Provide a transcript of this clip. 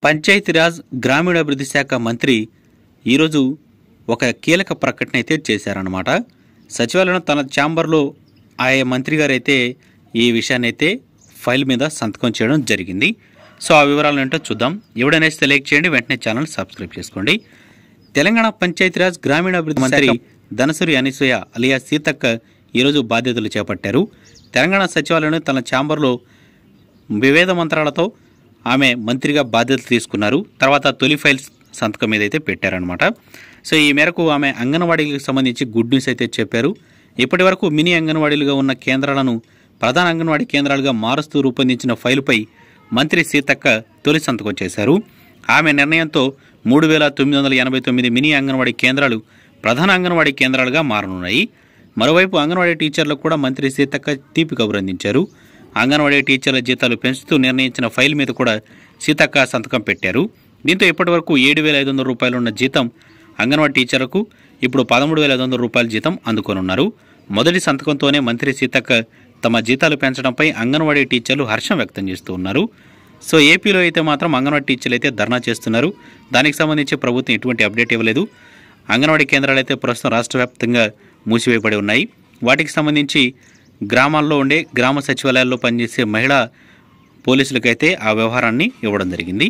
పంచాయతీరాజ్ గ్రామీణాభివృద్ధి శాఖ మంత్రి ఈరోజు ఒక కీలక ప్రకటన అయితే చేశారన్నమాట. సచివాలయం తన ఛాంబర్లో ఆయా మంత్రి గారు అయితే ఈ విషయాన్ని అయితే ఫైల్ మీద సంతకం చేయడం జరిగింది. సో ఆ వివరాలు ఏంటో చూద్దాం. ఎవడైనా లైక్ చేయండి, వెంటనే ఛానల్ సబ్స్క్రైబ్ చేసుకోండి. తెలంగాణ పంచాయతీరాజ్ గ్రామీణాభివృద్ధి మంత్రి ధనసరి అనసూయ అలియా సీతక్క ఈరోజు బాధ్యతలు చేపట్టారు. తెలంగాణ సచివాలయం తన ఛాంబర్లో వివేద మంత్రాలతో ఆమె మంత్రిగా బాధ్యతలు తీసుకున్నారు. తర్వాత తొలి ఫైల్స్ సంతకం మీద అయితే పెట్టారనమాట. సో ఈ మేరకు ఆమె అంగన్వాడీలకు సంబంధించి గుడ్ న్యూస్ అయితే చెప్పారు. ఇప్పటి వరకు మినీ అంగన్వాడీలుగా ఉన్న కేంద్రాలను ప్రధాన అంగన్వాడీ కేంద్రాలుగా మారుస్తూ రూపొందించిన ఫైలుపై మంత్రి సీతక్క తొలి సంతకం చేశారు. ఆమె నిర్ణయంతో 3,989 మినీ అంగన్వాడీ కేంద్రాలు ప్రధాన అంగన్వాడీ కేంద్రాలుగా మారనున్నాయి. మరోవైపు అంగన్వాడీ టీచర్లకు కూడా మంత్రి సీతక్క తీపి కబురు అందించారు. అంగన్వాడీ టీచర్ల జీతాలు పెంచుతూ నిర్ణయించిన ఫైల్ మీద కూడా సీతక్క సంతకం పెట్టారు. దీంతో ఇప్పటి వరకు 7,500 రూపాయలు ఉన్న జీతం అంగన్వాడీ టీచర్లకు ఇప్పుడు 13,500 రూపాయల జీతం అందుకోనున్నారు. మొదటి సంతకంతోనే మంత్రి సీతక్క తమ జీతాలు పెంచడంపై అంగన్వాడీ టీచర్లు హర్షం వ్యక్తం చేస్తూ ఉన్నారు. సో ఏపీలో అయితే మాత్రం అంగన్వాడీ టీచర్లు అయితే ధర్నా చేస్తున్నారు. దానికి సంబంధించి ప్రభుత్వం ఎటువంటి అప్డేట్ ఇవ్వలేదు. అంగన్వాడీ కేంద్రాలు అయితే ప్రస్తుతం రాష్ట్ర వ్యాప్తంగా మూసివేయబడి ఉన్నాయి. వాటికి సంబంధించి గ్రామాల్లో ఉండే గ్రామ సచివాలయాల్లో పనిచేసే మహిళా పోలీసులకైతే ఆ వ్యవహారాన్ని ఇవ్వడం జరిగింది.